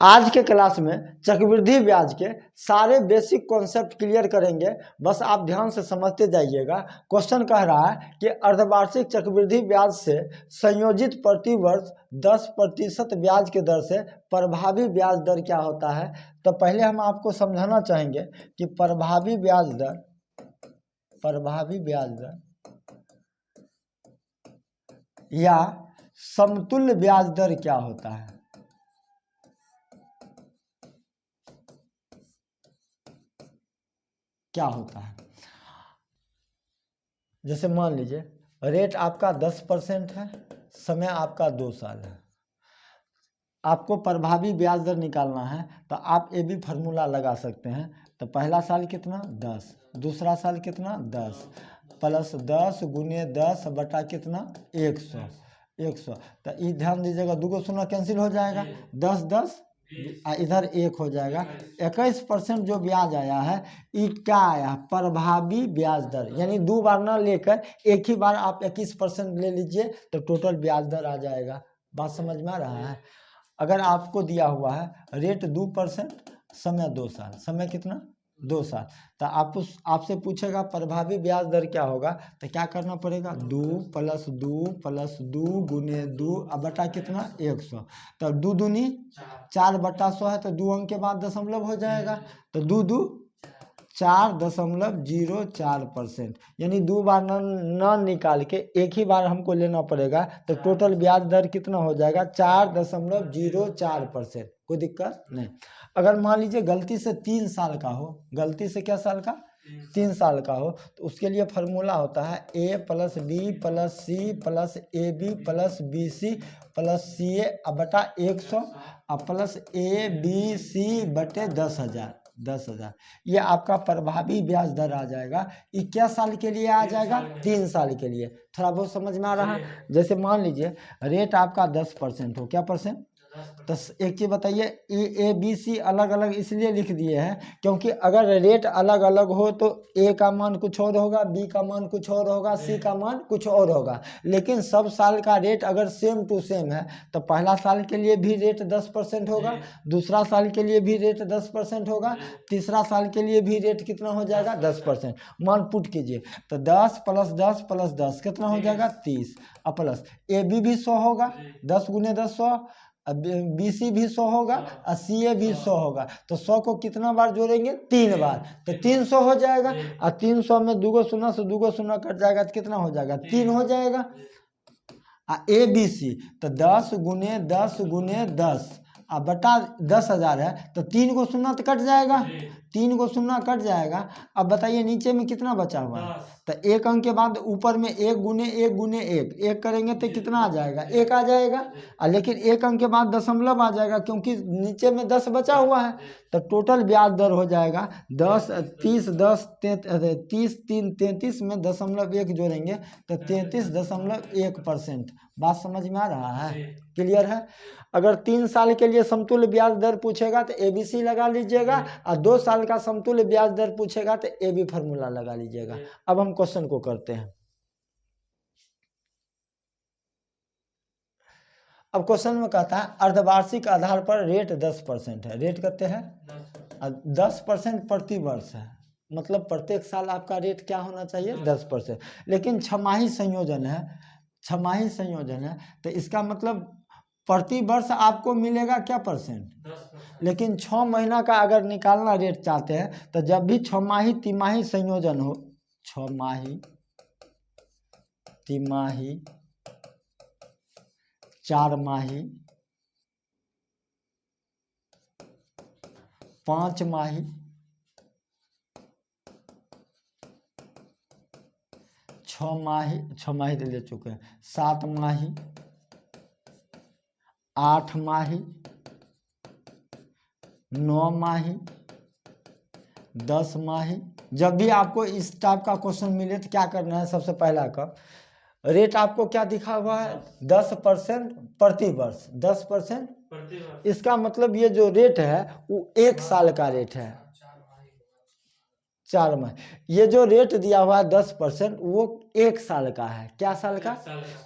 आज के क्लास में चक्रवृद्धि ब्याज के सारे बेसिक कॉन्सेप्ट क्लियर करेंगे, बस आप ध्यान से समझते जाइएगा। क्वेश्चन कह रहा है कि अर्धवार्षिक चक्रवृद्धि ब्याज से संयोजित प्रति वर्ष 10% ब्याज के दर से प्रभावी ब्याज दर क्या होता है। तो पहले हम आपको समझाना चाहेंगे कि प्रभावी ब्याज दर या समतुल्य ब्याज दर क्या होता है। क्या होता है, जैसे मान लीजिए रेट आपका 10% है, समय आपका 2 साल है, आपको प्रभावी ब्याज दर निकालना है तो आप ये भी फार्मूला लगा सकते हैं। तो पहला साल कितना 10, दूसरा साल कितना 10 प्लस 10 गुने 10 बटा कितना 100। तो ये ध्यान दीजिएगा, 2 शून्य कैंसिल हो जाएगा, 10 10 इधर 1 हो जाएगा। 21% जो ब्याज आया है ये क्या आया, प्रभावी ब्याज दर, यानी 2 बार ना लेकर एक ही बार आप 21% ले लीजिए तो टोटल ब्याज दर आ जाएगा। बात समझ में आ रहा है। अगर आपको दिया हुआ है रेट 2%, समय 2 साल, समय कितना 2 साल, तो आपसे पूछेगा प्रभावी ब्याज दर क्या होगा, तो क्या करना पड़ेगा 2 प्लस 2 प्लस 2 गुने 2 अब बटा कितना 100। तो 2 दूनी 4 बटा 100 है, तो 2 अंक के बाद दशमलव हो जाएगा, तो 2 2 4.04%, यानी 2 बार न निकाल के एक ही बार हमको लेना पड़ेगा। तो टोटल ब्याज दर कितना हो जाएगा 4.04%। कोई दिक्कत नहीं। अगर मान लीजिए गलती से 3 साल का हो, गलती से क्या साल का 3 साल का हो, तो उसके लिए फार्मूला होता है a plus b plus c plus a b plus b c plus c a बटा 100 प्लस ए बी सी बटे 10,000। ये आपका प्रभावी ब्याज दर आ जाएगा। ये क्या साल के लिए आ जाएगा, 3 साल के लिए। थोड़ा बहुत समझ में आ रहा है। जैसे मान लीजिए रेट आपका 10% हो, क्या परसेंट, तो एक चीज बताइए, ए बी सी अलग अलग इसलिए लिख दिए हैं क्योंकि अगर रेट अलग अलग हो तो ए का मान कुछ और होगा, बी का मान कुछ और होगा, सी का मान कुछ और होगा। लेकिन सब साल का रेट अगर सेम टू सेम है तो पहला साल के लिए भी रेट 10% होगा, दूसरा साल के लिए भी रेट 10% होगा, तीसरा साल के लिए भी रेट कितना हो जाएगा 10%। मान पुट कीजिए तो 10 प्लस 10 प्लस 10 कितना हो जाएगा 30, और प्लस ए बी भी 100 होगा, 10 गुने 10 100, बी सी भी 100 होगा और सी ए भी 100 होगा। तो 100 को कितना बार जोड़ेंगे 3 बार, तो 300 हो जाएगा। और 300 में 2 शून्य से 2 शून्य कट जाएगा तो कितना हो जाएगा 3 हो जाएगा। ए बी सी तो 10 गुने 10 गुने 10 अब बटा 10,000 है, तो 3 को शून्य तो कट जाएगा, 3 को शून्य कट जाएगा। अब बताइए नीचे में कितना बचा हुआ है, तो 1 अंक के बाद ऊपर में 1 गुने 1 गुने 1 करेंगे तो कितना आ जाएगा 1 आ जाएगा। लेकिन 1 अंक के बाद दशमलव आ जाएगा क्योंकि नीचे में 10 बचा हुआ है। तो टोटल ब्याज दर हो जाएगा 10 30 10 30 3 33 में 0.1 जोड़ेंगे तो 33.1%। बात समझ में आ रहा है, क्लियर है। अगर 3 साल के लिए समतुल्य ब्याज दर पूछेगा तो एबीसी लगा लीजिएगा, और 2 साल का समतुल्य ब्याज दर पूछेगा तो एबी फार्मूला लगा लीजिएगा। अब हम क्वेश्चन को करते हैं। अब क्वेश्चन में कहता है अर्धवार्षिक आधार पर रेट 10% है, रेट कहते हैं 10% प्रति वर्ष है, मतलब प्रत्येक साल आपका रेट क्या होना चाहिए 10%। लेकिन छमाही संयोजन है, छमाही संयोजन है तो इसका मतलब प्रति वर्ष आपको मिलेगा क्या परसेंट, लेकिन 6 महीना का अगर निकालना रेट चाहते हैं तो जब भी छमाही तिमाही संयोजन हो, छमाही तिमाही 4 माही 5 माही 6 माही, 6 माही तो ले चुके हैं, 7 माही 8 माही 9 माही 10 माही। जब भी आपको इस टाइप का क्वेश्चन मिले तो क्या करना है, सबसे पहला का रेट आपको क्या दिखा हुआ है 10% प्रति वर्ष, 10%। इसका मतलब ये जो रेट है वो 1 साल का रेट है, 4 माह। ये जो रेट दिया हुआ है 10% वो 1 साल का है। क्या साल का?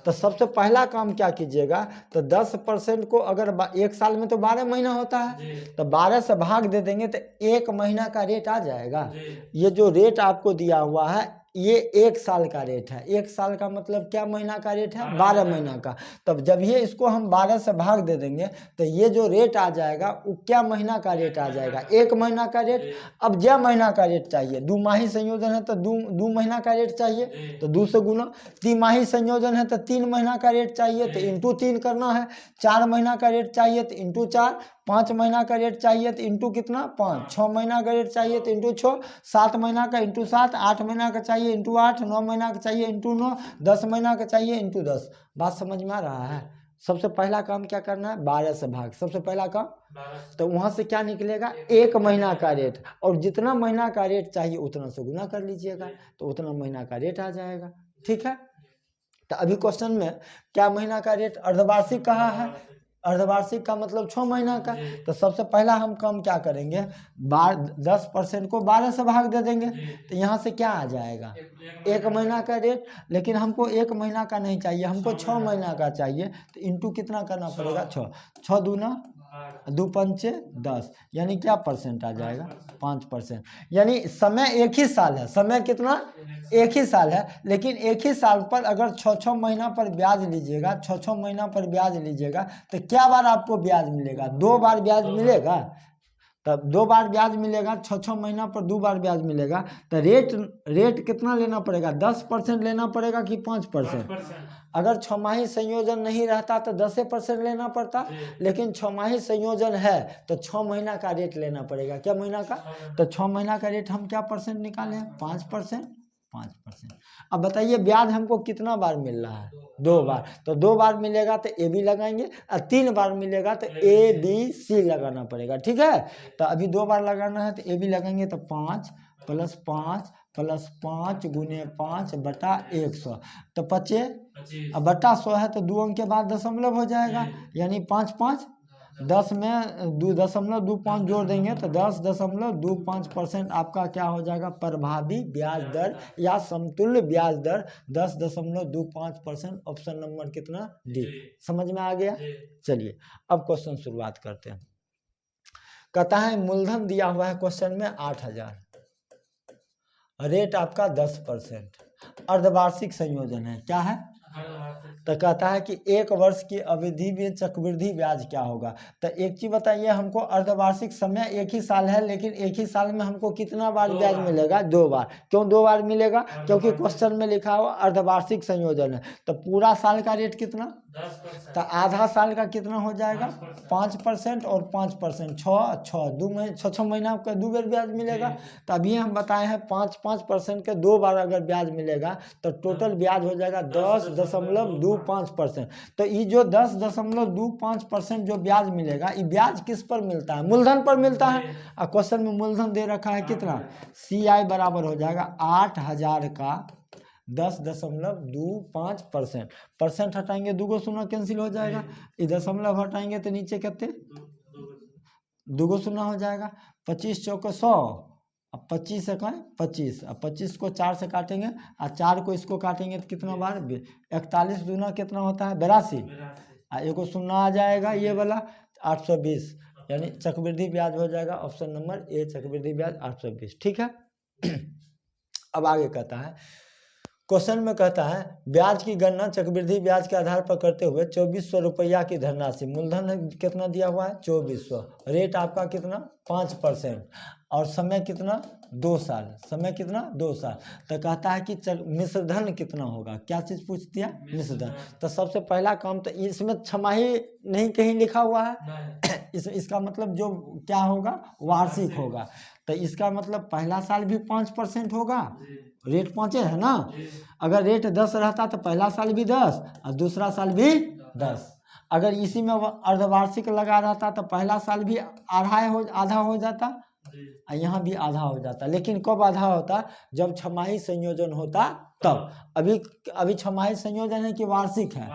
तो सबसे पहला काम क्या कीजिएगा, तो 10% को अगर 1 साल में तो 12 महीना होता है, तो 12 से भाग दे देंगे तो 1 महीना का रेट आ जाएगा। ये जो रेट आपको दिया हुआ है ये 1 साल का रेट है। 1 साल का मतलब क्या महीना का रेट है? 12 महीना का। तब जब ये इसको हम 12 से भाग दे देंगे तो ये जो रेट आ जाएगा वो क्या महीना का रेट आ जाएगा? 1 महीना का रेट। अब जय महीना का रेट चाहिए, 2 माही संयोजन है तो 2 महीना का रेट चाहिए, तो 2 से गुना। 3 माही संयोजन है तो 3 महीना का रेट चाहिए, तो इंटू 3 करना है। 4 महीना का रेट चाहिए तो इंटू 4। 5 महीना का रेट चाहिए तो इंटू कितना? 5। 6 महीना का रेट चाहिए तो इंटू 6। 7 महीना का इंटू 7। 8 महीना का चाहिए इंटू 8। 9 महीना का चाहिए इंटू 9। 10 महीना का चाहिए इंटू 10। बात समझ में आ रहा है? सबसे पहला काम क्या करना है? 12 से भाग। सबसे पहला काम, तो वहां से क्या निकलेगा? 1 महीना का रेट, और जितना महीना का रेट चाहिए उतना से गुना कर लीजिएगा तो उतना महीना का रेट आ जाएगा। ठीक है, तो अभी क्वेश्चन में क्या महीना का रेट? अर्धवार्षिक कहा है। अर्धवार्षिक का मतलब 6 महीना का। तो सबसे पहला हम काम क्या करेंगे, 10% को 12 से भाग दे देंगे, तो यहाँ से क्या आ जाएगा? 1 महीना का रेट। लेकिन हमको 1 महीना का नहीं चाहिए, हमको 6 महीना का चाहिए, तो इंटू कितना करना पड़ेगा? 6। 6 दूना 2 पंचे 10, यानी क्या परसेंट आ जाएगा? 5%। यानी समय 1 ही साल है। समय कितना? 1 ही साल है, लेकिन 1 ही साल पर अगर 6-6 महीना पर ब्याज लीजिएगा, 6-6 महीना पर ब्याज लीजिएगा, तो क्या बार आपको ब्याज मिलेगा? 2 बार ब्याज मिलेगा। तब 2 बार ब्याज मिलेगा, 6-6 महीना पर 2 बार ब्याज मिलेगा। तो रेट कितना लेना पड़ेगा? 10% लेना पड़ेगा कि 5%? अगर 6 माही संयोजन नहीं रहता तो 10% लेना पड़ता, लेकिन 6 माही संयोजन है तो 6 महीना का रेट लेना पड़ेगा। क्या महीना का? तो 6 महीना का रेट हम क्या परसेंट निकाले हैं? 5%। 5%। अब बताइए ब्याज हमको कितना बार मिल रहा है? 2 बार। तो 2 बार मिलेगा तो ए बी लगाएंगे, और 3 बार मिलेगा तो ए बी सी लगाना पड़ेगा। ठीक है, तो अभी 2 बार लगाना है तो ए बी लगाएंगे, तो 5 + 5 + 5 गुने 5 बटा 100, तो 25। अब बटा 100 है तो 2 अंक के बाद दशमलव हो जाएगा, यानी 5 5 10 में 2.25 जोड़ देंगे तो 10.25% आपका क्या हो जाएगा? प्रभावी ब्याज दर या समतुल्य ब्याज दर 10.25%। ऑप्शन नंबर कितना? डी। समझ में आ गया? चलिए अब क्वेश्चन शुरुआत करते हैं। कहता है मूलधन दिया हुआ है क्वेश्चन में 8000, रेट आपका 10%, अर्धवार्षिक संयोजन है। क्या है? तो कहता है कि 1 वर्ष की अवधि में चक्रवृद्धि ब्याज क्या होगा। तो एक चीज बताइए हमको, अर्धवार्षिक समय 1 ही साल है, लेकिन 1 ही साल में हमको कितना बार ब्याज मिलेगा? 2 बार। क्यों 2 बार मिलेगा? क्योंकि क्वेश्चन में लिखा हुआ अर्धवार्षिक संयोजन है। तो पूरा साल का रेट कितना? 10%। तो आधा साल का कितना हो जाएगा? 5%। और 5% 6 महीना का 2 बार ब्याज मिलेगा। तो अभी हम बताए हैं 5% के 2 बार अगर ब्याज मिलेगा तो टोटल ब्याज हो जाएगा 10.25%। तो ये जो 10.25% जो ब्याज मिलेगा, ये ब्याज किस पर मिलता है? मूलधन पर मिलता है। और क्वेश्चन में मूलधन दे रखा है कितना? CI बराबर हो जाएगा 8000 का 10.25%। परसेंट हटाएंगे 2 को 0 कैंसिल हो जाएगा, ये दशमलव हटाएंगे तो नीचे कितने? 2 को 0 हो जाएगा। 25 चौके 100, अब 25 से कहें 25, अब 25 को 4 से काटेंगे और 4 को इसको काटेंगे तो कितना बार? 41 दूना कितना होता है? 82। एक को 0 आ जाएगा, ये वाला 820, यानी चक्रवृद्धि ब्याज हो जाएगा ऑप्शन नंबर ए, चक्रवृद्धि ब्याज 820। ठीक है, अब आगे कहता है, क्वेश्चन में कहता है ब्याज की गणना चक्रवृद्धि ब्याज के आधार पर करते हुए 2400 रुपया की धनराशि, मूलधन कितना दिया हुआ है? 2400, रेट आपका कितना? 5%, और समय कितना? 2 साल। समय कितना? 2 साल। तो कहता है कि मिश्रधन कितना होगा? क्या चीज पूछ दिया? मिश्रधन। तो सबसे पहला काम, तो इसमें छमाही नहीं कहीं लिखा हुआ है, इसका मतलब जो क्या होगा? वार्षिक होगा। तो इसका मतलब पहला साल भी 5% होगा, रेट 5 है ना। अगर रेट 10 रहता तो पहला साल भी 10 और दूसरा साल भी 10। अगर इसी में अर्धवार्षिक लगा रहता तो पहला साल भी आधा हो जाता और यहाँ भी आधा हो जाता। लेकिन कब आधा होता? जब छमाही संयोजन होता तब अभी अभी छमाही संयोजन है कि वार्षिक है,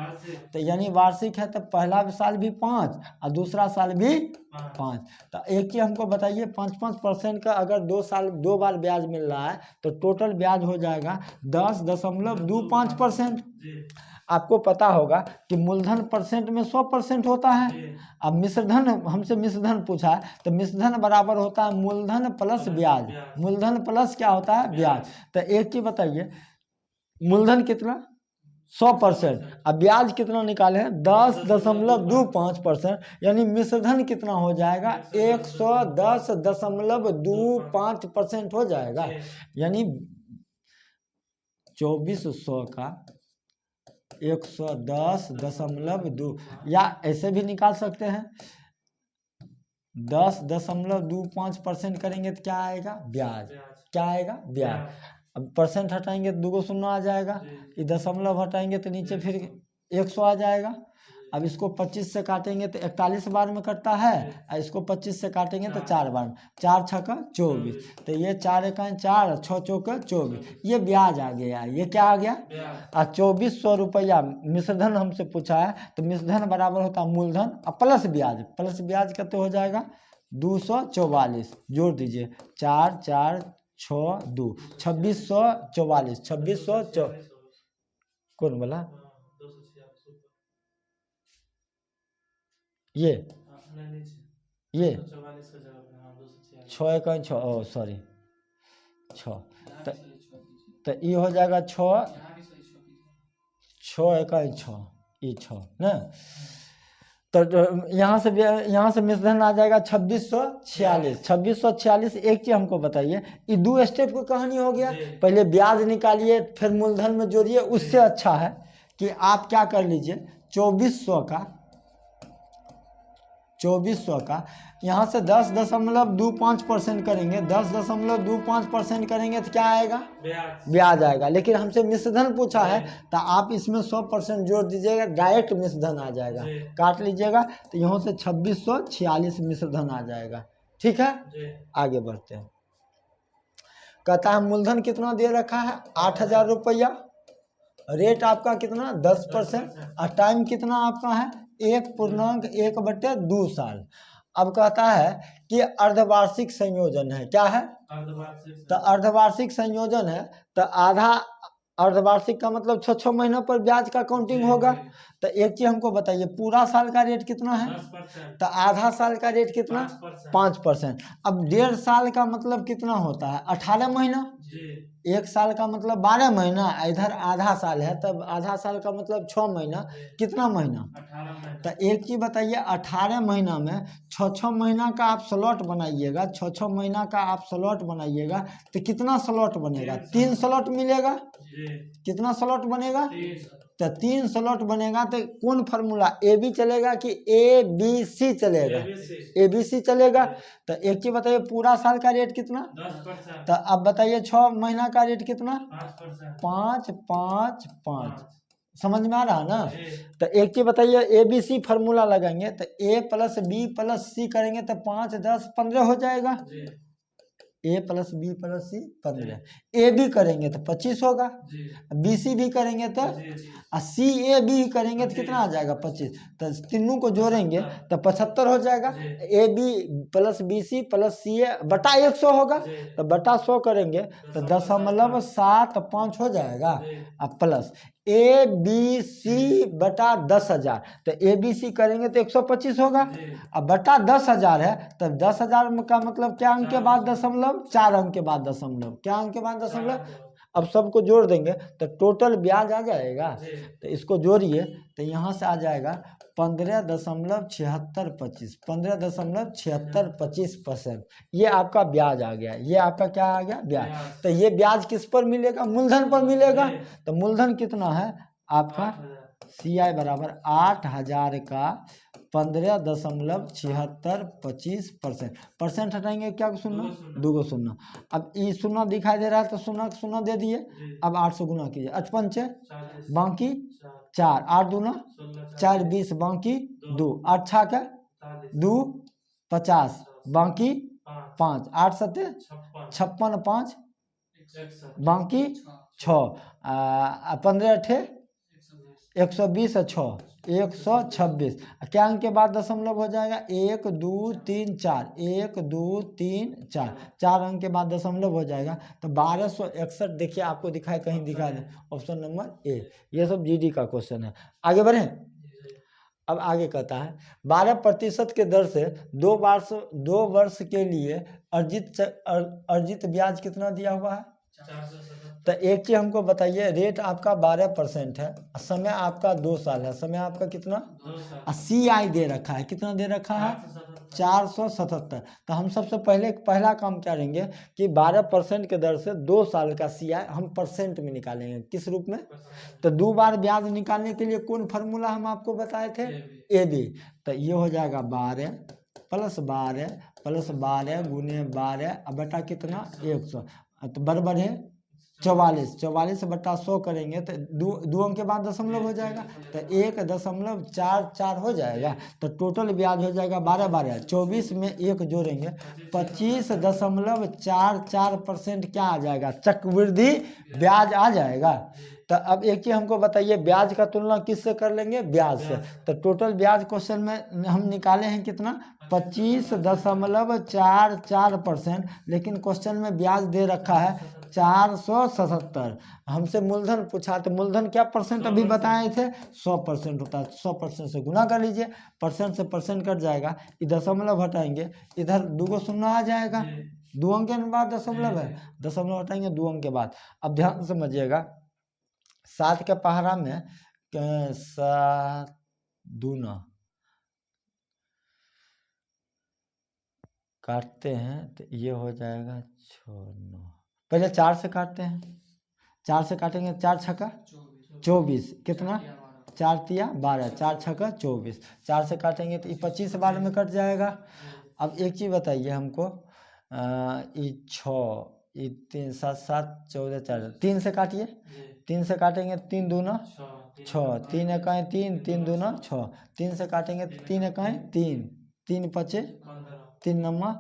तो यानी वार्षिक है तो पहला साल भी 5 और दूसरा साल भी 5। तो एक ही हमको बताइए 5% का अगर 2 बार ब्याज मिल रहा है तो टोटल ब्याज हो जाएगा 10.25%। आपको पता होगा कि मूलधन परसेंट में 100% होता है। अब मिश्रधन हमसे मिश्रधन पूछा है तो मिश्रधन बराबर होता है मूलधन प्लस ब्याज। मूलधन प्लस क्या होता है? ब्याज। तो एक चीज बताइए, मूलधन कितना? 100%। अब ब्याज कितना निकाले हैं? 10.25%। यानी मिश्रधन कितना हो जाएगा? 110.25% हो जाएगा। यानी 2400 का 110.2, या ऐसे भी निकाल सकते हैं 10.25% करेंगे तो क्या आएगा? ब्याज। क्या आएगा? ब्याज। अब परसेंट हटाएंगे तो 2 शून्य आ जाएगा, ये दशमलव हटाएंगे तो नीचे फिर 100 आ जाएगा। अब इसको 25 से काटेंगे तो 41 बार में कटता है, और इसको 25 से काटेंगे तो 4 बार में। 4 छक्का 24, तो ये 4 एकाएं 4, 6 चौका 24, ये ब्याज आ गया। ये क्या आ गया? 2400 रुपया मिश्रधन हमसे पूछा है, तो मिश्रधन बराबर होता है मूलधन और प्लस ब्याज। प्लस ब्याज कितने हो जाएगा? 244। जोड़ दीजिए 4 4 6 2, 2644। 2600 कौन बोला? ये 6 एकाएं 6, ओ सॉरी 6, तो ये हो जाएगा 6 एकाएं 6, ये 6 ना। तो यहाँ से मिश्रधन आ जाएगा 2646। 2646। एक चीज हमको बताइए, ये 2 स्टेप की कहानी हो गया। पहले ब्याज निकालिए फिर मूलधन में जोड़िए। उससे अच्छा है कि आप क्या कर लीजिए, 2400 का यहाँ से 10.25% करेंगे। 10.25% करेंगे तो क्या आएगा? ब्याज आएगा। लेकिन हमसे मिश्रधन पूछा है तो आप इसमें 100% जोड़ दीजिएगा, डायरेक्ट मिश्रधन आ जाएगा। काट लीजिएगा तो यहाँ से 2646 मिश्रधन आ जाएगा। ठीक है, आगे बढ़ते हैं। कहता है मूलधन कितना दे रखा है? 8000 रुपया। रेट आपका कितना? 10%। और टाइम कितना आपका है? 1.1/2 साल। अब कहता है कि अर्धवार्षिक संयोजन है। क्या है? तो अर्धवार्षिक संयोजन है तो आधा अर्धवार्षिक का मतलब 6 महीनों पर ब्याज का काउंटिंग होगा। तो एक चीज हमको बताइए, पूरा साल का रेट कितना है? तो आधा साल का रेट कितना? 5%। अब 1.5 साल का मतलब कितना होता है? 18 महीना। 1 साल का मतलब 12 महीना, इधर आधा साल है तब आधा साल का मतलब 6 महीना। कितना महीना? 18। तो एक चीज बताइए, 18 महीना में 6 महीना का आप स्लॉट बनाइएगा। 6 महीना का आप स्लॉट बनाइएगा तो कितना स्लॉट बनेगा? 3 स्लॉट मिलेगा। कितना स्लॉट बनेगा? तो 3 स्लॉट बनेगा। तो कौन फार्मूला? ए बी चलेगा कि ए बी सी चलेगा? ए बी सी चलेगा। तो एक चीज बताइए, पूरा साल का रेट कितना? 10%। तो अब बताइए 6 महीना का रेट कितना? 5 5 5। समझ में आ रहा ना? तो एक चीज बताइए, ए बी सी फार्मूला लगाएंगे तो a plus b plus c करेंगे तो 5 10 15 हो जाएगा। A plus b plus c 15। A b करेंगे तो 25 होगा। बी सी भी करेंगे तो सी ए बी करेंगे तो कितना आ जाएगा? 25। तो तीनों को जोड़ेंगे तो 75 हो जाएगा। A b plus b c plus c a बटा 100 होगा। तो बटा 100 करेंगे तो 0.75 हो जाएगा। अब प्लस ए बी सी बटा 10,000। तो ए बी सी करेंगे तो 125 होगा। अब बटा 10,000 है तो 10,000 का मतलब क्या अंक के बाद दशमलव? 4 अंक के बाद दशमलव। क्या अंक के बाद दशमलव? अब सबको जोड़ देंगे तो टोटल ब्याज आ जाएगा। तो इसको जोड़िए तो यहाँ से आ जाएगा 15.7625। 15.7625%। ये आपका ब्याज आ गया। ये आपका क्या आ गया? ब्याज। तो ये ब्याज किस पर मिलेगा? मूलधन पर मिलेगा। तो मूलधन कितना है आपका? CI बराबर 8000 का 15.7625%। परसेंट हटाएंगे क्या? शून्य, 2 शून्य। अब ये शून्य दिखाई दे रहा है तो शून्य शून्य दे दिए। अब 8 से गुना कीजिए, 55 बाकी 4, 8 दूना 4 20 बाकी 2, 8 छा का 2 50 बाकी 5, 8 7 56 5 बाकी 6, 15 अठे 120 और 6 126। क्या अंक के बाद दशमलव हो जाएगा? 1 2 3 4, 1 2 3 4, 4 अंक के बाद दशमलव हो जाएगा। तो 1261 देखिए आपको दिखाए, कहीं दिखा दे, ऑप्शन नंबर ए। ये सब जीडी का क्वेश्चन है। आगे बढ़े। अब आगे कहता है 12% के दर से 2 वर्ष के लिए अर्जित ब्याज कितना दिया हुआ है? 470। तो एक चीज हमको बताइए, रेट आपका 12% है, समय आपका 2 साल है, समय आपका कितना? 2 साल। CI दे रखा है, कितना दे रखा है? 477। तो हम सबसे पहला काम क्या करेंगे कि 12% के दर से 2 साल का CI हम परसेंट में निकालेंगे। किस रूप में? तो 2 बार ब्याज निकालने के लिए कौन फार्मूला हम आपको बताए थे? AB। तो ये हो जाएगा 12 + 12 + 12 गुने 12 बटा कितना? 100। तो बराबर है 44। 44/100 करेंगे तो 2 अंक के बाद दशमलव हो जाएगा, तो 1.44 हो जाएगा। तो टोटल ब्याज हो जाएगा 12 24 में 1 जोड़ेंगे 25.44% क्या आ जाएगा? चक्रवृद्धि ब्याज आ जाएगा। तो अब एक चीज हमको बताइए, ब्याज का तुलना किससे कर लेंगे? ब्याज से। तो टोटल ब्याज क्वेश्चन में हम निकाले हैं कितना? 25.44%, लेकिन क्वेश्चन में ब्याज दे रखा है 477। हमसे मूलधन पूछा, तो मूलधन क्या परसेंट अभी बताए थे? 100% होता है। 100% से गुना कर लीजिए, परसेंट से परसेंट कट जाएगा, इधर दशमलव हटाएंगे, इधर 2 शून्य आ जाएगा। 2 अंक के बाद दशमलव है, दशमलव हटाएंगे 2 अंक के बाद। अब ध्यान समझिएगा, 7 के पहाड़ा में 7 दूना काटते हैं तो ये हो जाएगा 6 9। पहले 4 से काटते हैं, 4 से काटेंगे, 4 छक्का 24, कितना? 4 तिया 12, 4 छक्का 24। 4 से काटेंगे तो ये 25 बार में कट जाएगा। अब एक चीज़ बताइए हमको, ये 6, ये 3 7 7 14 4, 3 से काटिए। 3 से काटेंगे 3 दूना 6, 3 एकाएँ 3, 3 दूना 6। 3 से काटेंगे 3 एकाएँ 3, 3 पचे 3 नम्मा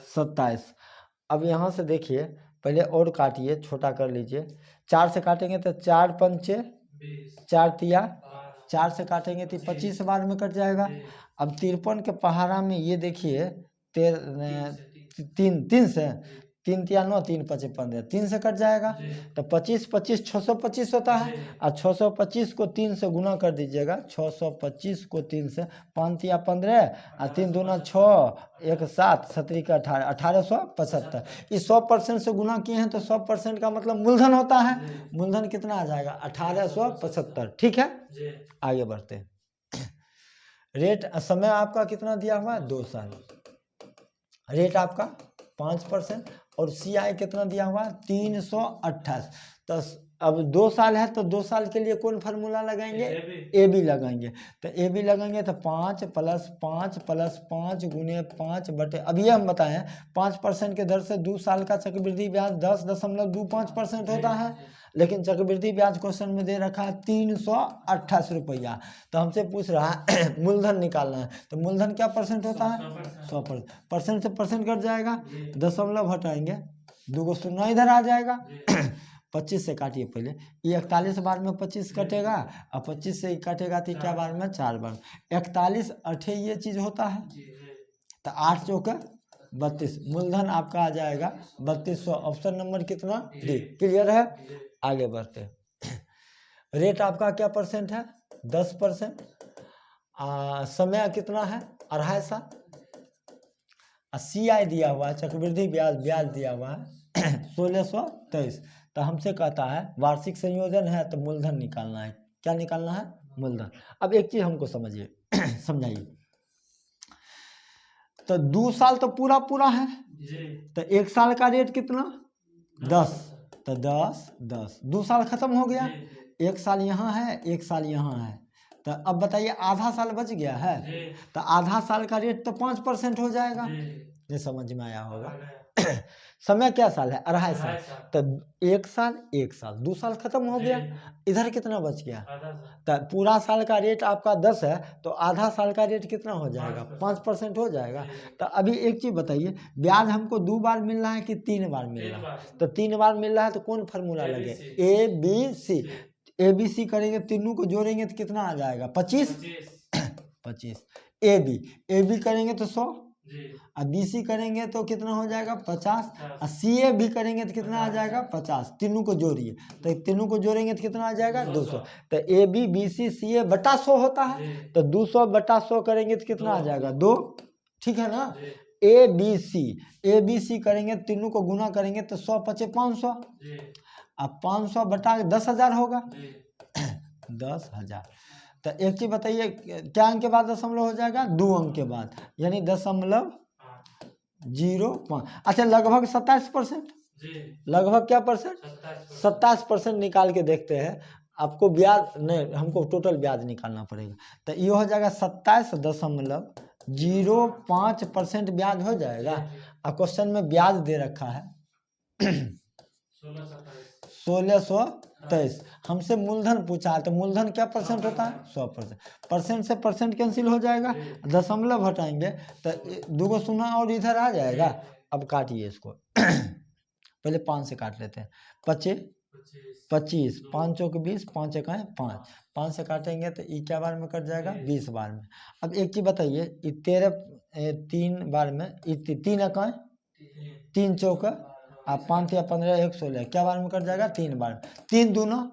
27। अब यहाँ से देखिए, पहले और काटिए, छोटा कर लीजिए। 4 से काटेंगे तो 4 पंचे 4 तिया, 4 से काटेंगे तो 25 बार में कट जाएगा। अब 53 के पहाड़ा में ये देखिए 3 से 3 तिया 9, 3 पचे 15, 3 से कट जाएगा। तो 25 25 625 होता है, और 625 को 3 से गुना कर दीजिएगा। 625 को 3 से, 5 तिया 15 और 3 दूना 6, 1 7 17 का 18, 1875। इस 100% से गुना किए हैं तो 100% का मतलब मूलधन होता है। मूलधन कितना आ जाएगा? 1875। ठीक है, आगे बढ़ते हैं। रेट समय आपका कितना दिया हुआ है? 2 साल। रेट आपका 5% और CI कितना दिया हुआ है? 328। तो अब 2 साल है तो 2 साल के लिए कौन फार्मूला लगाएंगे? AB लगाएंगे। तो AB लगाएंगे तो 5 + 5 + 5 गुने 5 बटे, अब ये हम बताएं 5% के दर से 2 साल का चक्रवृद्धि ब्याज 10.25% होता है, लेकिन चक्रवृद्धि ब्याज क्वेश्चन में दे रखा है 328 रुपया। तो हमसे पूछ रहा है मूलधन निकालना है, तो मूलधन क्या परसेंट होता है? 100%। परसेंट से परसेंट कट जाएगा, दशमलव हटाएंगे, 2 शून्य इधर आ जाएगा। 25 से काटिए पहले, ये 41 बार में 25 कटेगा, और 25 से काटेगा तो क्या बार में? 4 बार। 41 अठे ये चीज होता है, तो 8 चौका 32, मूलधन आपका आ जाएगा 3200। ऑप्शन नंबर कितना? डी। क्लियर है, आगे बढ़ते हैं। रेट आपका क्या परसेंट है? 10%। समय कितना है? 2.5 साल। CI दिया हुआ है, चक्रवृद्धि ब्याज दिया हुआ है 1623। तो हमसे कहता है वार्षिक संयोजन है तो मूलधन निकालना है। क्या निकालना है? मूलधन। अब एक चीज हमको समझिए समझाइए, तो 2 साल तो पूरा है, तो 1 साल का रेट कितना? 10। तो 10 10, 2 साल खत्म हो गया। 1 साल यहाँ है, 1 साल यहाँ है, तो अब बताइए आधा साल बच गया है, तो आधा साल का रेट तो 5% हो जाएगा। ये समझ में आया होगा। समय क्या साल है? 2.5 साल। तो 1 साल 1 साल 2 साल खत्म हो गया। इधर कितना बच गया? तो पूरा साल का रेट आपका 10 है, तो आधा साल का रेट कितना हो जाएगा? 5% हो जाएगा। तो अभी एक चीज बताइए, ब्याज हमको 2 बार मिल रहा है कि 3 बार मिल रहा है? तो 3 बार मिल रहा है, तो कौन फार्मूला लगे? ABC। ABC करेंगे, तीनों को जोड़ेंगे तो कितना आ जाएगा? 25। 25। AB करेंगे तो 100, और BC करेंगे तो कितना हो जाएगा? 50, और CA भी करेंगे तो कितना आ जाएगा? 50। तीनों को जोड़िए, तो तीनों को जोड़ेंगे तो कितना आ जाएगा? 200। तो AB BC CA बटा 100 होता है, तो 200 बटा 100 करेंगे तो कितना आ जाएगा? 2। ठीक है ना? ABC करेंगे, तीनों को गुना करेंगे तो 100 पचे 500, अब 500 बटा 10,000 होगा। 10,000। तो एक चीज बताइए, क्या अंक के बाद दशमलव हो जाएगा? 2 अंक के बाद, यानी 0.05। अच्छा, लगभग 27%। लगभग क्या परसेंट? 27% निकाल के देखते हैं। आपको ब्याज नहीं, हमको टोटल ब्याज निकालना पड़ेगा। तो ये हो जाएगा 27.05% ब्याज हो जाएगा। अब क्वेश्चन में ब्याज दे रखा है 1623। हमसे मूलधन पूछा है, तो मूलधन क्या परसेंट होता है? 100%। परसेंट से परसेंट कैंसिल हो जाएगा, दशमलव हटाएंगे तो 2 शून्य और इधर आ जाएगा। अब काटिए इसको। पहले 5 से काट लेते हैं। 25, 5 चौक 20, 5 एक 5, 5 से काटेंगे तो ये क्या बार में कट जाएगा? 20 बार में। अब एक चीज बताइए, 3 बार में 3 एक 3 चौक, आप 5 या 15 116, क्या बार में कट जाएगा? 3 बार। 3 दूना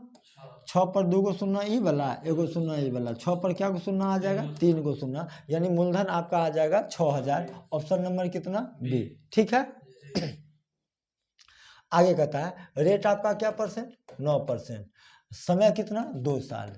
6 पर 2 गो शून्य ई वाला, 1 गो शून्य ई वाला, 6 पर क्या गो शून्य आ जाएगा? 3 गो शून्य, यानी मूलधन आपका आ जाएगा 6000। ऑप्शन नंबर कितना? बी। ठीक है। आगे कहता है रेट आपका क्या परसेंट? 9%। समय कितना? 2 साल।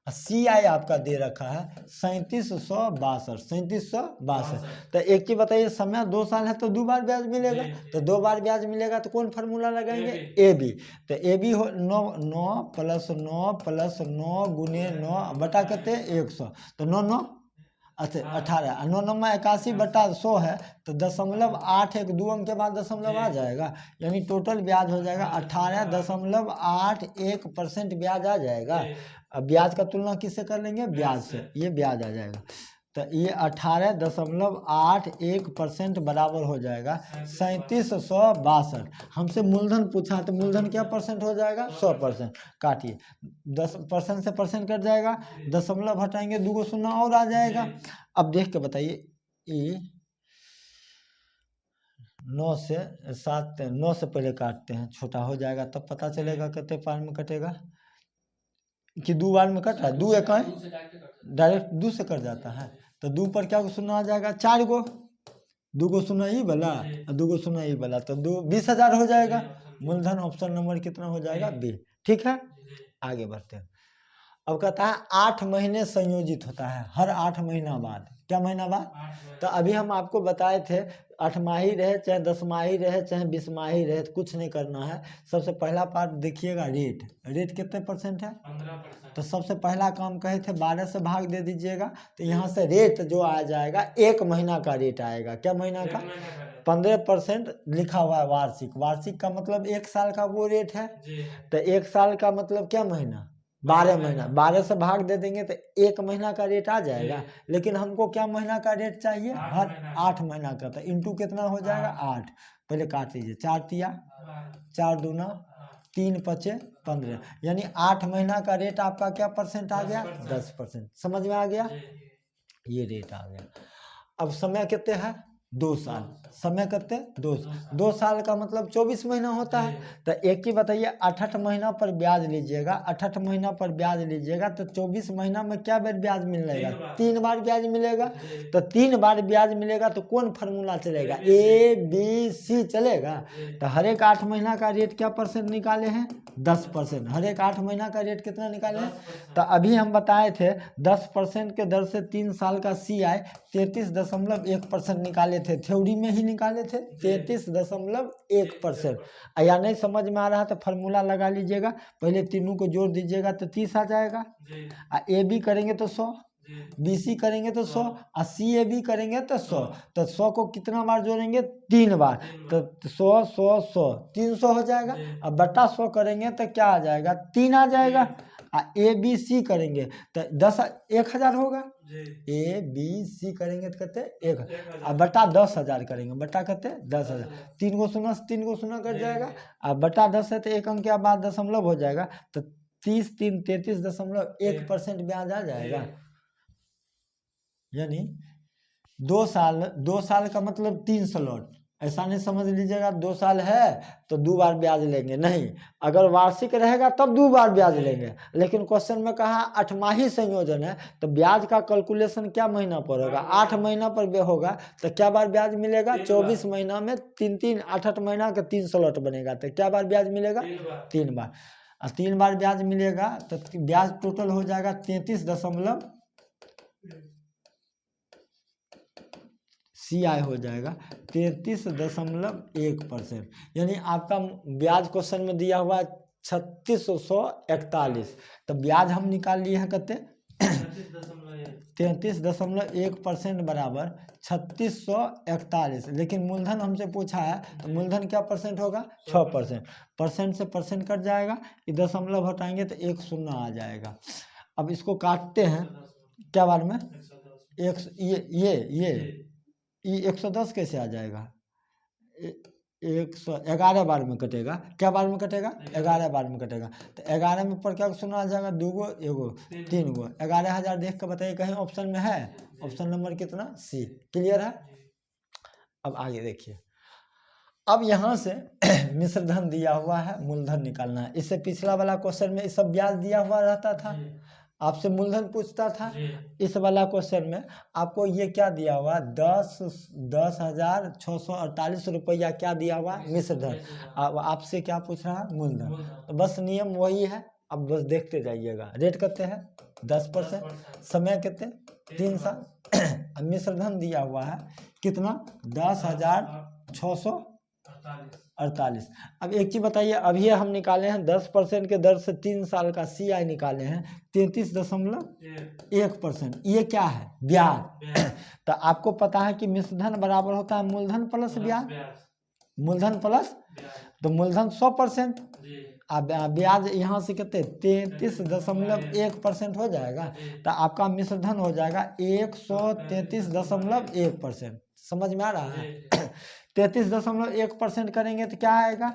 CI आपका दे रखा है 3762। 3762। तो एक चीज बताइए, समय 2 साल है तो 2 बार ब्याज मिलेगा, तो 2 बार ब्याज मिलेगा तो कौन फार्मूला लगाएंगे? AB। तो AB हो 9 + 9 + 9 गुने 9 बटा कितने? 100। तो 9 9, अच्छा 18, 9 9 में 81 बटा 100 है, तो 0.81 2 अंक के बाद दशमलव आ जाएगा, यानी टोटल ब्याज हो जाएगा 18.81% ब्याज आ जाएगा। अब ब्याज का तुलना किससे कर लेंगे? ब्याज से। ये ब्याज आ जाएगा, तो ये 18.81% बराबर हो जाएगा 3762। हमसे मूलधन पूछा, तो मूलधन क्या परसेंट हो जाएगा? 100%। काटिए, 10% से परसेंट कट जाएगा, दशमलव हटाएंगे 2 गो शून्य और आ जाएगा। अब देख के बताइए, ये 9 से 7, 9 से पहले काटते हैं, छोटा हो जाएगा तब पता चलेगा कितने बार में कटेगा, कि 2 बार में कट रहा है। 2 एक डायरेक्ट 2 से कट जाता है, तो 2 पर क्या शून्य आ जाएगा? 4 गो, 2 गो शून्य ई वाला और 2 गो शून्य ई वाला, तो 20,000 हो जाएगा। मूलधन ऑप्शन नंबर कितना हो जाएगा? बी। ठीक है। आगे बढ़ते हैं। अब कहता है 8 महीने संयोजित होता है, हर 8 महीना बाद। क्या महीना बाद? तो अभी हम आपको बताए थे 8 माही रहे चाहे 10 माही रहे चाहे 20 माही रहे, तो कुछ नहीं करना है। सबसे पहला पार्ट देखिएगा, रेट कितने परसेंट है? 15%। तो सबसे पहला काम कहे थे 12 से भाग दे दीजिएगा, तो यहाँ से रेट जो आ जाएगा 1 महीना का रेट आएगा। क्या महीना का? 15% लिखा हुआ है वार्षिक। वार्षिक का मतलब 1 साल का वो रेट है, तो 1 साल का मतलब क्या महीना? 12 महीना। 12 से भाग दे देंगे तो 1 महीना का रेट आ जाएगा, लेकिन हमको क्या महीना का रेट चाहिए? हर 8 महीना का। तो इंटू कितना हो जाएगा? 8। पहले काट लीजिए, 4 तिया 4 दूना 3 पचे 15, यानी 8 महीना का रेट आपका क्या परसेंट आ गया? 10%। समझ में आ गया? ये रेट आ गया। अब समय कितने है? 2 साल। समय कितने? 2 साल का मतलब 24 महीना होता है। तो एक ही बताइए, 8 महीना पर ब्याज लीजिएगा, 8 महीना पर ब्याज लीजिएगा तो 24 महीना में क्या बार ब्याज मिलेगा? 3 बार ब्याज मिलेगा। तो 3 बार ब्याज मिलेगा तो कौन फार्मूला चलेगा? ABC चलेगा। तो हर एक 8 महीना का रेट क्या परसेंट निकाले हैं? 10%। हर एक 8 महीना का रेट कितना निकाले हैं? तो अभी हम बताए थे 10% के दर से 3 साल का CI 33.1% निकाले निकाले थे, थ्योरी में ही निकाले थे 33.1%। या नहीं समझ में आ रहा तो फार्मूला लगा लीजिएगा, पहले तीनों को जोड़ दीजिएगा तो 30 आ जाएगा। ए बी करेंगे तो 100, बी सी करेंगे तो 100, और सी ए बी करेंगे तो 100। तो 100 को कितना बार जोड़ेंगे? 3 बार। तो 100 100 100 300 हो जाएगा। अब बटा 100 करेंगे तो क्या आ जाएगा? 3 आ जाएगा। ए बी सी करेंगे तो 10,000 होगा। ए बी सी करेंगे तो कहते 1, अब बटा 10,000 करेंगे, बटा कहते 10,000। 3 को शून्य से 3 को शून्य कट जाएगा। अब बटा 10 है तो एक अंक के बाद दशमलव हो जाएगा, तो 30 3 33.1% ब्याज आ जाएगा। यानी 2 साल का मतलब 3 स्लॉट। ऐसा नहीं समझ लीजिएगा 2 साल है तो 2 बार ब्याज लेंगे, नहीं। अगर वार्षिक रहेगा तब 2 बार ब्याज लेंगे, लेकिन क्वेश्चन में कहा 8माही संयोजन है तो ब्याज का कैलकुलेशन क्या महीना पर होगा? 8 महीना पर होगा तो क्या बार ब्याज मिलेगा? 24 महीना में 3 8 महीना का 3 स्लॉट बनेगा तो क्या बार ब्याज मिलेगा? 3 बार। 3 बार ब्याज मिलेगा तो ब्याज टोटल हो जाएगा 33. CI हो जाएगा 33.1%। यानी आपका ब्याज क्वेश्चन में दिया हुआ 3641, तो ब्याज हम निकाल लिए हैं कहते 33.1% बराबर 3641। लेकिन मूलधन हमसे पूछा है तो मूलधन क्या परसेंट होगा? 6%। परसेंट से परसेंट कट जाएगा, ये दशमलव हटाएंगे तो 1 शून्य आ जाएगा। अब इसको काटते हैं क्या बार में? ये 110 कैसे आ जाएगा? 111 बार में कटेगा। क्या बार में कटेगा? 11 बार में कटेगा। तो 11 में पर क्या सुना आ जाएगा? 2 गो, 1 गो, 3 गो। 11,000 देख कर बताइए कहीं ऑप्शन में है? ऑप्शन नंबर कितना? सी। क्लियर है? अब आगे देखिए। अब यहाँ से मिश्र धन दिया हुआ है, मूलधन निकालना है। इससे पिछला वाला क्वेश्चन में सब ब्याज दिया हुआ रहता था, आपसे मूलधन पूछता था। इस वाला क्वेश्चन में आपको ये क्या दिया हुआ? 10,648 रुपया क्या दिया हुआ? मिश्र धन। अब आपसे क्या पूछ रहा है? मूलधन। तो बस नियम वही है, अब बस देखते जाइएगा। रेट कितने हैं? 10%। समय कितने? 3 साल। मिश्र धन दिया हुआ है कितना? 10,648। अब एक चीज बताइए, अभी हम निकाले हैं 10% के दर से 3 साल का CI निकाले हैं 33.1%। ये क्या है? ब्याज। तो आपको पता है कि मिश्रधन बराबर होता है मूलधन प्लस ब्याज। मूलधन प्लस, तो मूलधन 100%, अब ब्याज यहाँ से कितने? 33.1% हो जाएगा। तो आपका मिश्रधन हो जाएगा 133.1%। समझ में आ रहा है? 33.1% करेंगे तो क्या आएगा?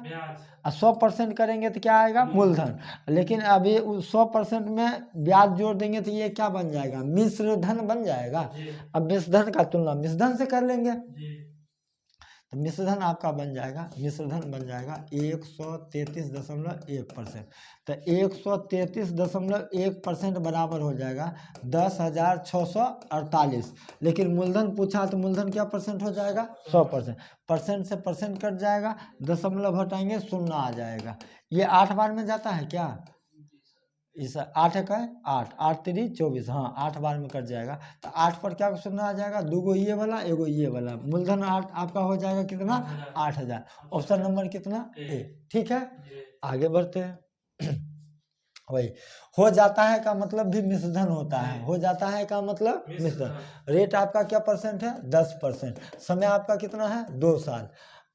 100% करेंगे तो क्या आएगा? मूलधन। लेकिन अभी 100% में ब्याज जोड़ देंगे तो ये क्या बन जाएगा? मिश्रधन बन जाएगा। अब मिश्रधन का तुलना मिश्रधन से कर लेंगे तो मिश्रधन आपका बन जाएगा, मिश्रधन बन जाएगा 133.1%। तो 133.1% बराबर हो जाएगा 10,648। लेकिन मूलधन पूछा तो मूलधन क्या परसेंट हो जाएगा? 100%। परसेंट से परसेंट कट जाएगा, दशमलव हटाएंगे, शून्य आ जाएगा। ये 8 बार में जाता है क्या? इस 8 का 8, 8 3 24, हाँ 8 बार में कट जाएगा। तो 8 पर क्या सुनना आ जाएगा? 2 गो ये वाला, 1 गो ये वाला। मूलधन 8 आपका हो जाएगा कितना? 8,000। ऑप्शन नंबर कितना? ए। ठीक है, आगे बढ़ते हैं। वही हो जाता है का मतलब भी मिश्रधन होता है। हो जाता है का मतलब मिश्रधन। रेट आपका क्या परसेंट है? 10%। समय आपका कितना है? 2 साल।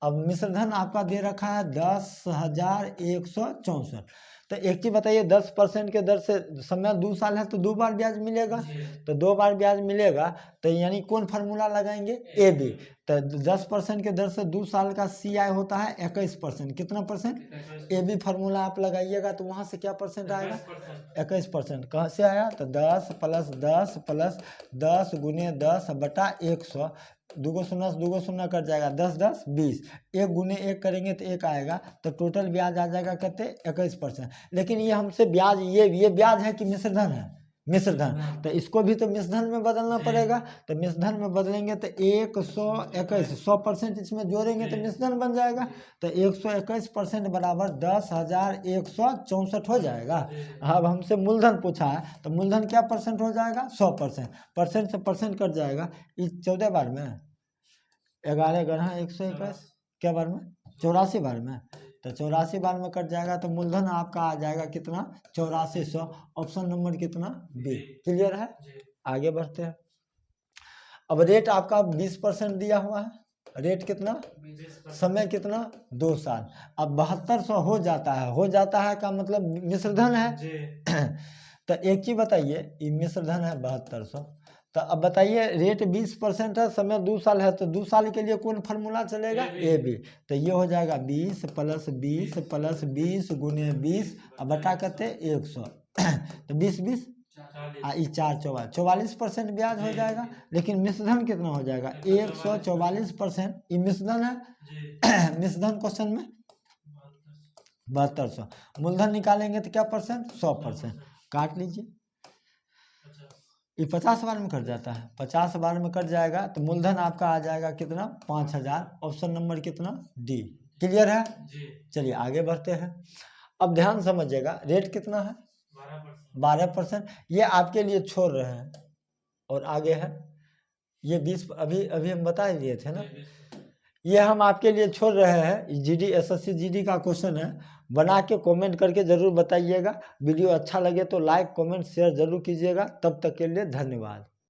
अब मिश्रधन आपका दे रखा है 10,164। तो एक चीज बताइए, 10% के दर से समय 2 साल है तो 2 बार ब्याज मिलेगा। तो 2 बार ब्याज मिलेगा तो यानी कौन फार्मूला लगाएंगे? A B. तो 10% के दर से 2 साल का CI होता है 21%। कितना परसेंट? ए बी फार्मूला आप लगाइएगा तो वहाँ से क्या परसेंट आएगा? 21%। कहाँ से आया? तो 10 + 10 + 10 × 10 बटा 100। 2 गो शून्य से 2 गो शून्य कट जाएगा, 10 10 20। 1 × 1 करेंगे तो 1 आएगा। तो टोटल ब्याज आ जाएगा कहते 21%। लेकिन ये हमसे ब्याज, ये ब्याज है कि मिश्रधन है? मिश्रधन। तो इसको भी तो मिश्रधन में बदलना पड़ेगा। तो मिश्रधन में बदलेंगे तो 121, 100% इसमें जोड़ेंगे तो मिश्रधन बन जाएगा। तो 121% बराबर 10,164 हो जाएगा। अब हमसे मूलधन पूछा है तो मूलधन क्या परसेंट हो जाएगा? 100%। परसेंट से परसेंट कट जाएगा। इस 14 बार में 11 गढ़ा 121 क्या बार में 84 बार में, तो 84 बार में कट जाएगा तो मूलधन आपका आ जाएगा कितना 8400। ऑप्शन नंबर कितना बी। क्लियर है। आगे बढ़ते हैं। अब रेट आपका 20% दिया हुआ है, रेट कितना, समय कितना 2 साल। अब 7200 हो जाता है का मतलब मिश्रधन है तो एक चीज बताइए, ये मिश्रधन है 7200, तो अब बताइए रेट 20% है, समय 2 साल है, तो 2 साल के लिए कौन फार्मूला चलेगा, ए बी। तो ये हो जाएगा 20 + 20 + 20 × 20 अब बटा करते 100 तो 20 20 4 44% ब्याज हो जाएगा। लेकिन मिश्रधन कितना हो जाएगा 144%, ये मिश्रधन है मिश्रधन क्वेश्चन में 7200। मूलधन निकालेंगे तो क्या परसेंट 100%। काट लीजिए, ये 50 बार में कट जाता है, 50 बार में कट जाएगा तो मूलधन आपका आ जाएगा कितना 5000। ऑप्शन नंबर कितना डी। क्लियर है। चलिए आगे बढ़ते हैं। अब ध्यान समझिएगा, रेट कितना है 12%। ये आपके लिए छोड़ रहे हैं, और आगे है ये 20, अभी हम बता ही दिए थे ना, ये हम आपके लिए छोड़ रहे हैं। जीडी एसएससी जीडी का क्वेश्चन है, बना के कमेंट करके ज़रूर बताइएगा। वीडियो अच्छा लगे तो लाइक कमेंट शेयर ज़रूर कीजिएगा। तब तक के लिए धन्यवाद।